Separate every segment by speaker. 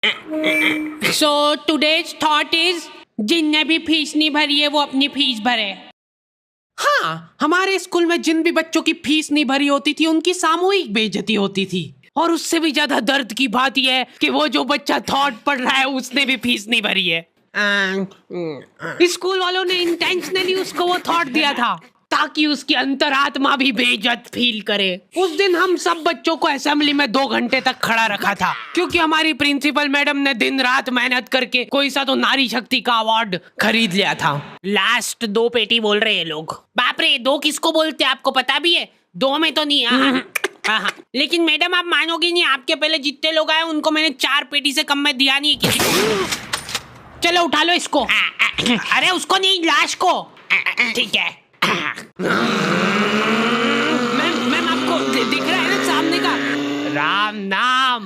Speaker 1: So today's thought is जिनने भी fees नहीं भरी है वो अपनी फीस भरे। हाँ, हमारे स्कूल में जिन भी बच्चों की फीस नहीं भरी होती थी उनकी सामूहिक बेइज्जती होती थी। और उससे भी ज्यादा दर्द की बात यह है कि वो जो बच्चा थॉट पढ़ रहा है उसने भी फीस नहीं भरी है। स्कूल वालों ने इंटेंशनली उसको वो थॉट दिया था ताकि उसकी अंतरात्मा भी बेइज्जत फील करे। उस दिन हम सब बच्चों को असेंबली में 2 घंटे तक खड़ा रखा था क्योंकि हमारी प्रिंसिपल मैडम ने दिन रात मेहनत करके कोई सा तो नारी शक्ति का अवार्ड खरीद लिया था। लास्ट 2 पेटी बोल रहे हैं लोग। बाप रे, 2 किसको बोलते हैं आपको पता भी है? 2 में तो नहीं। हाँ। लेकिन मैडम आप मानोगी नहीं, आपके पहले जितने लोग आए उनको मैंने 4 पेटी से कम में दिया नहीं किसी को। चलो उठा लो इसको। अरे उसको नहीं, लाश को। ठीक है। मैम आपको दिख रहा है ना सामने का राम नाम।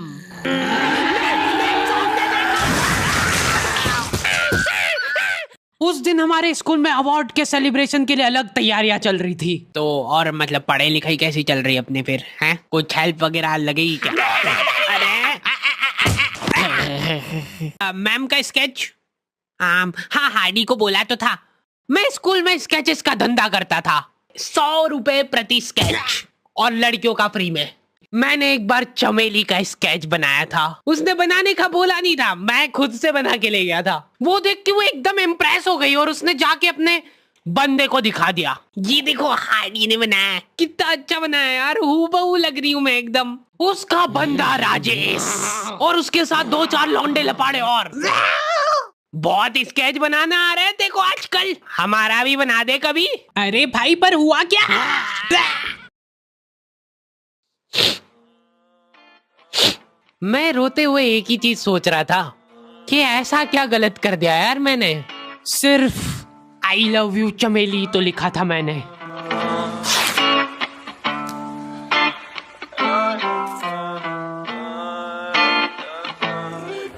Speaker 1: उस दिन हमारे स्कूल में अवार्ड के सेलिब्रेशन के लिए अलग तैयारियां चल रही थी। तो और मतलब पढ़ाई लिखाई कैसी चल रही है अपने फिर? हैं कुछ हेल्प वगैरह लगेगी क्या? अरे मैम का स्केच। हाँ, हार्डी को बोला तो था। मैं स्कूल में स्केचेस का धंधा करता था, 100 रुपए प्रति स्केच और लड़कियों का फ्री में। मैंने एक बार चमेली का स्केच बनाया था। उसने बनाने का बोला नहीं था, मैं खुद से बना के ले गया था। वो देख के वो एकदम इम्प्रेस हो गई और उसने जाके अपने बंदे को दिखा दिया, ये देखो हार्डी ने बनाया, कितना अच्छा बनाया यार, हूबहू लग रही हूँ मैं एकदम। उसका बंदा राजेश और उसके साथ 2-4 लौंडे लपाड़े और बहुत स्केच बनाना आ रहा है देखो आजकल, हमारा भी बना दे कभी। अरे भाई पर हुआ क्या? मैं रोते हुए एक ही चीज सोच रहा था कि ऐसा क्या गलत कर दिया यार मैंने। सिर्फ आई लव यू चमेली तो लिखा था मैंने।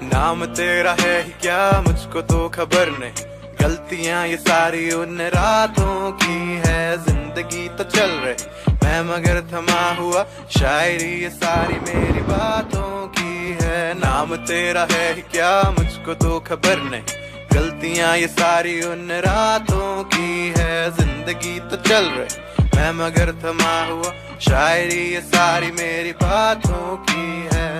Speaker 2: नाम तेरा है ही क्या मुझको तो खबर नहीं, गलतियां ये सारी उन रातों की है, जिंदगी तो चल रही मैं मगर थमा हुआ, शायरी ये सारी मेरी बातों की है। नाम तेरा है ही क्या मुझको तो खबर नहीं, गलतियां ये सारी उन रातों की है, जिंदगी तो चल रही मैं मगर थमा हुआ, शायरी ये सारी मेरी बातों की है।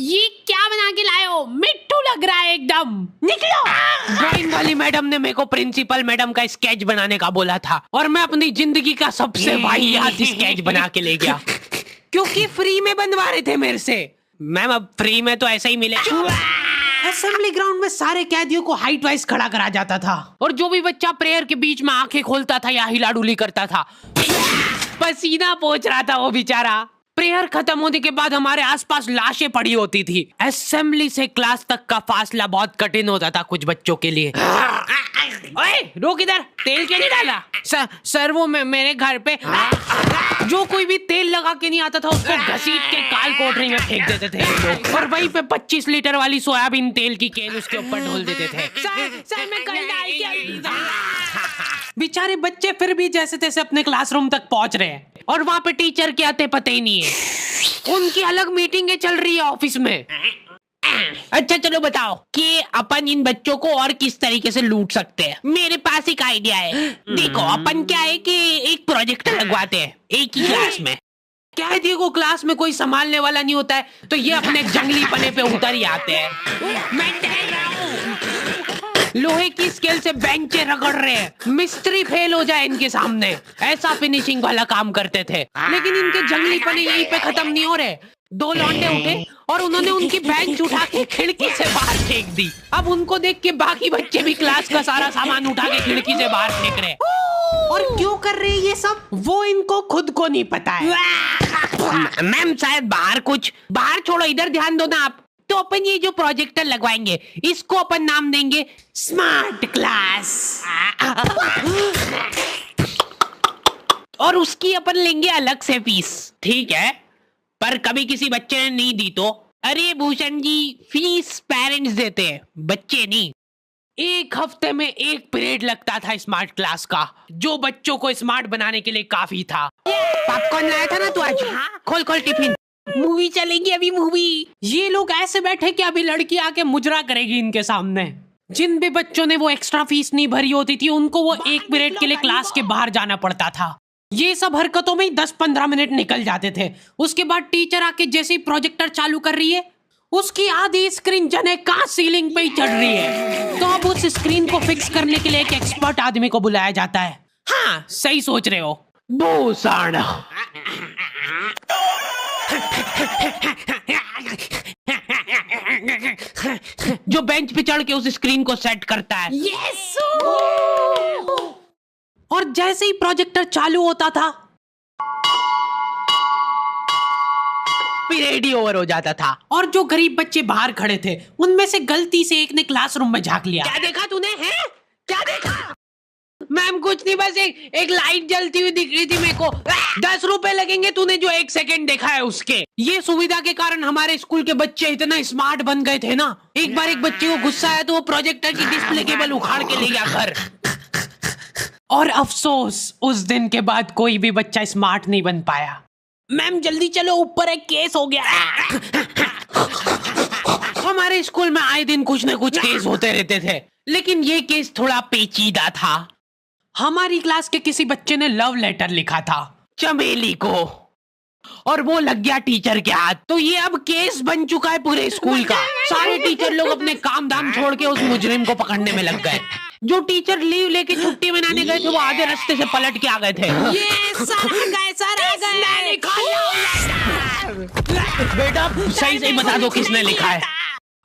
Speaker 1: ये क्या बना के लाए हो? मिट्टू लग रहा है एकदम। निकलो। ड्राइंग वाली मैडम ने मेरे को प्रिंसिपल मैडम का स्केच बनाने का बोला था और मैं अपनी जिंदगी का सबसे वाहियात स्केच बना के ले गया क्योंकि फ्री में बनवा रहे थे मेरे से। मैम अब फ्री में तो ऐसा ही मिले। असेंबली ग्राउंड में सारे कैदियों को हाइट वाइज खड़ा करा जाता था और जो भी बच्चा प्रेयर के बीच में आंखें खोलता था या हिला डुली करता था, पसीना पोंछ रहा था वो बेचारा। प्रेयर खत्म होने के बाद हमारे आसपास लाशें पड़ी होती थी। असेंबली से क्लास तक का फासला बहुत कठिन होता था कुछ बच्चों के लिए। ओए रोक इधर, तेल क्यों नहीं डाला? सर वो मेरे घर पे जो कोई भी तेल लगा के नहीं आता था उसको घसीट के काल कोठरी में फेंक देते थे लोग और वहीं पे 25 लीटर वाली सोयाबीन तेल की केन उसके ऊपर ढोल देते थे। सर मैं कल डाल के बेचारे बच्चे फिर भी जैसे तैसे अपने क्लासरूम तक पहुंच रहे हैं और वहां पे टीचर के आते पते ही नहीं है। उनकी अलग मीटिंगें चल रही है ऑफिस में। अच्छा चलो बताओ कि अपन इन बच्चों को और किस तरीके से लूट सकते हैं। मेरे पास एक आइडिया है। देखो अपन क्या है कि एक प्रोजेक्ट लगवाते हैं एक ही क्लास में। कैदी को क्लास में कोई संभालने वाला नहीं होता है तो ये अपने जंगली पने पे उतर ही आते हैं। मैं कह रहा हूँ लोहे की स्केल से बेंचे रगड़ रहे हैं, मिस्त्री फेल हो जाए इनके सामने, ऐसा फिनिशिंग वाला काम करते थे। लेकिन इनके जंगली पने यहीं पे खत्म नहीं हो रहे। 2 लौंडे उठे और उन्होंने उनकी बेंच उठा के खिड़की से बाहर फेंक दी। अब उनको देख के बाकी बच्चे भी क्लास का सारा सामान उठा के खिड़की से बाहर फेंक रहे। और क्यों कर रहे हैं ये सब वो इनको खुद को नहीं पता है। मैम शायद बाहर छोड़ो, इधर ध्यान दो ना आप। तो अपन ये जो प्रोजेक्टर लगवाएंगे इसको अपन नाम देंगे स्मार्ट क्लास और उसकी अपन लेंगे अलग से फीस। ठीक है, पर कभी किसी बच्चे ने नहीं दी तो? अरे भूषण जी, फीस पेरेंट्स देते हैं, बच्चे नहीं। 1 हफ्ते में 1 पीरियड लगता था स्मार्ट क्लास का, जो बच्चों को स्मार्ट बनाने के लिए काफी था। पॉपकॉर्न लाया था ना तू आज? हाँ। खोल टिफिन। मूवी चलेगी अभी मूवी। ये लोग ऐसे बैठे कि अभी लड़की आके मुजरा करेगी इनके सामने। जिन भी बच्चों ने वो एक्स्ट्रा फीस नहीं भरी होती थी उनको वो 1 मिनट के लिए क्लास के बाहर जाना पड़ता था। ये सब हरकतों में ही 10-15 मिनट निकल जाते थे। उसके बाद टीचर आके जैसे ही प्रोजेक्टर चालू कर रही है उसकी आधी स्क्रीन जने कहाँ सीलिंग पे ही चढ़ रही है। तो अब उस स्क्रीन को फिक्स करने के लिए एक एक्सपर्ट आदमी को बुलाया जाता है। हाँ सही सोच रहे हो भूषण। जो बेंच पे चढ़ के उस स्क्रीन को सेट करता है। यस। और जैसे ही प्रोजेक्टर चालू होता था पीरियड ही ओवर हो जाता था और जो गरीब बच्चे बाहर खड़े थे उनमें से गलती से एक ने क्लासरूम में झांक लिया। क्या देखा तूने? है क्या देखा? मैम कुछ नहीं, बस एक लाइट जलती हुई दिख रही थी मेरे को। 10 रुपए लगेंगे तूने जो 1 सेकंड देखा है उसके। ये सुविधा के कारण हमारे स्कूल के बच्चे इतना स्मार्ट बन गए थे ना। एक बार एक बच्चे को गुस्सा आया तो वो प्रोजेक्टर की डिस्प्ले केबल उखाड़ के ले गया घर। और अफसोस उस दिन के बाद कोई भी बच्चा स्मार्ट नहीं बन पाया। मैम जल्दी चलो ऊपर एक केस हो गया। हमारे स्कूल में आए दिन कुछ न कुछ केस होते रहते थे लेकिन ये केस थोड़ा पेचीदा था। हमारी क्लास के किसी बच्चे ने लव लेटर लिखा था चमेली को और वो लग गया टीचर के हाथ। तो ये अब केस बन चुका है पूरे स्कूल का। सारे टीचर लोग अपने काम धाम छोड़ के उस मुजरिम को पकड़ने में लग गए। जो टीचर लीव लेके छुट्टी मनाने गए थे वो आधे रास्ते से पलट के आ गए थे। ये सर आ गए। बेटा सही बता दो किसने लिखा है।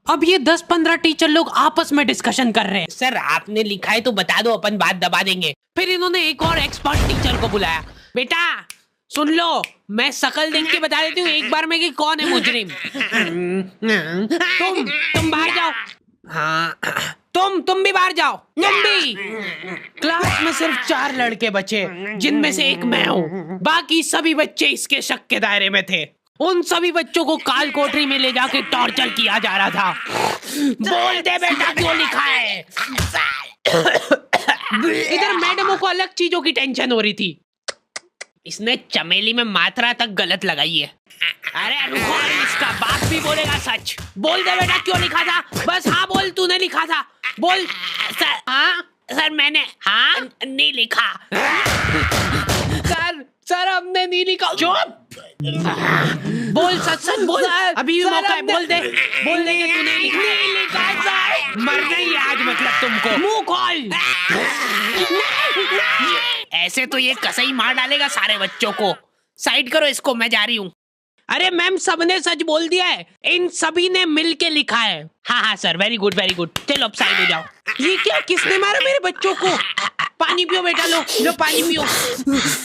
Speaker 1: अब ये 10-15 टीचर लोग आपस में डिस्कशन कर रहे हैं। सर आपने लिखा है तो बता दो, अपन बात दबा देंगे। फिर इन्होंने एक और एक्सपर्ट टीचर को बुलाया। बेटा सुन लो, मैं शक्ल देख के बता देती हूँ एक बार में कि कौन है मुजरिम। तुम बाहर जाओ। हाँ तुम भी बाहर जाओ। तुम भी। क्लास में सिर्फ 4 लड़के बचे जिनमें से एक मैं हूँ। बाकी सभी बच्चे इसके शक के दायरे में थे। उन सभी बच्चों को काल कोठरी में ले जाके टॉर्चर किया जा रहा था। बोल दे बेटा क्यों लिखा है। इधर मैडमों को अलग चीजों की टेंशन हो रही थी। इसने चमेली में मात्रा तक गलत लगाई है। अरे रुको, इसका बाप भी बोलेगा सच। बोल दे बेटा क्यों लिखा था। बस हाँ बोल, तूने लिखा था। बोल। सर हाँ सर मैंने हाँ नहीं लिखा। सर हमने नहीं लिखा। चुप। बोल सच बोल। अभी भी मौका है, बोल दे। बोल दे कि तूने नहीं लिखा। सर मरना ही आज मतलब तुमको। मुंह खोल। ऐसे तो ये कसाई मार डालेगा सारे बच्चों को। साइड करो इसको, मैं जा रही हूँ। अरे मैम सबने सच बोल दिया है। इन सभी ने मिल के लिखा है। हाँ sir very good very good. चलो अब साइड हो जाओ। ये क्या, किसने मारा मेरे बच्चों को? पानी पियो बेटा, लो पानी पियो।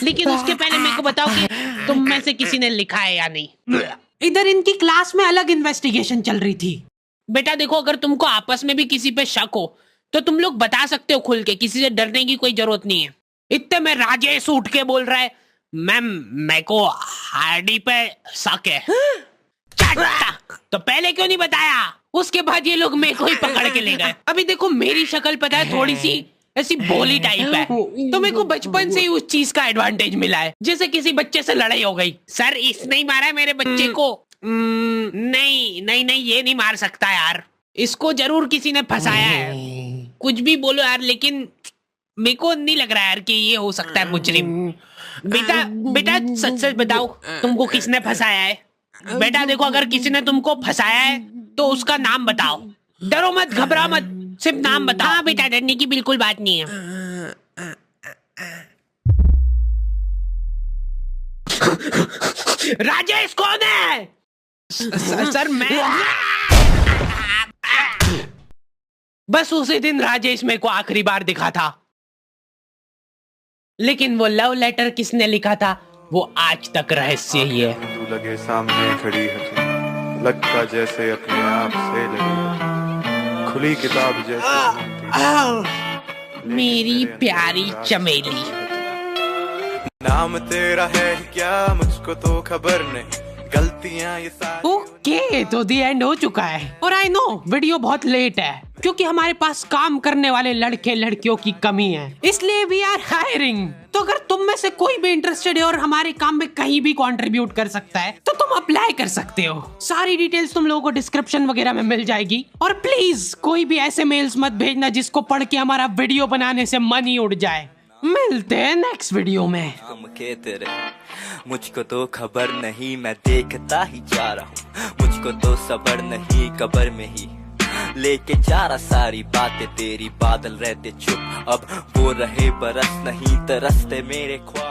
Speaker 1: लेकिन उसके पहले मेरे को बताओ कि तुम में से किसी ने लिखा है या नहीं। इधर इनकी क्लास में अलग इन्वेस्टिगेशन चल रही थी। बेटा देखो, अगर तुमको आपस में भी किसी पे शक हो तो तुम लोग बता सकते हो खुल के। किसी से डरने की कोई जरूरत नहीं है। इतने में राजेश उठ के बोल रहा है, मैम मेरे को हार्डी पे शक है। तो पहले क्यों नहीं बताया? उसके बाद ये लोग मेरे को ही पकड़ के ले गए। अभी देखो मेरी शक्ल पता है थोड़ी सी ऐसी भोली टाइप है, तो मेरे को बचपन से ही उस चीज का एडवांटेज मिला है। जैसे किसी बच्चे से लड़ाई हो गई, सर इसने ही मारा है मेरे बच्चे को। नहीं ये नहीं मार सकता यार, इसको जरूर किसी ने फंसाया है। कुछ भी बोलो यार, लेकिन मेरे को नहीं लग रहा यार कि ये हो सकता है मुजरिम। बेटा सच बताओ, तुमको किसने फंसाया है? बेटा देखो, अगर किसी ने तुमको फंसाया है तो उसका नाम बताओ। डरो मत, घबरा मत, सिर्फ नाम बताओ। हाँ बेटा, डरने की बिल्कुल बात नहीं है। राजेश कौन है? सर मैं। बस उसी दिन राजेश मेरे को आखिरी बार दिखा था, लेकिन वो लव लेटर किसने लिखा था वो आज तक रहस्य ही है।
Speaker 2: तू लगे सामने खड़ी है तू, लगता जैसे अपने आप से लगी, खुली किताब जैसे
Speaker 1: मेरी प्यारी चमेली।
Speaker 2: नाम तेरा है क्या मुझको तो खबर नहीं, गलतियां ये सारी।
Speaker 1: ओके, तो दी एंड हो चुका है। और आई नो वीडियो बहुत लेट है क्योंकि हमारे पास काम करने वाले लड़के लड़कियों की कमी है, इसलिए वी आर हायरिंग। तो अगर तुम में से कोई भी इंटरेस्टेड है और हमारे काम में कहीं भी कंट्रीब्यूट कर सकता है तो तुम अप्लाई कर सकते हो। सारी डिटेल्स तुम लोगों को डिस्क्रिप्शन वगैरह में मिल जाएगी। और प्लीज कोई भी ऐसे मेल्स मत भेजना जिसको पढ़ के हमारा वीडियो बनाने से मन ही उड़ जाए। मिलते हैं नेक्स्ट वीडियो में।
Speaker 3: मुझको तो खबर नहीं, मैं देखता ही जा रहा हूँ। मुझको तो सबर नहीं, कबर में ही लेके जा रहा सारी बातें तेरी। बादल रहते चुप, अब वो रहे बरस नहीं तरसते मेरे ख्वाब।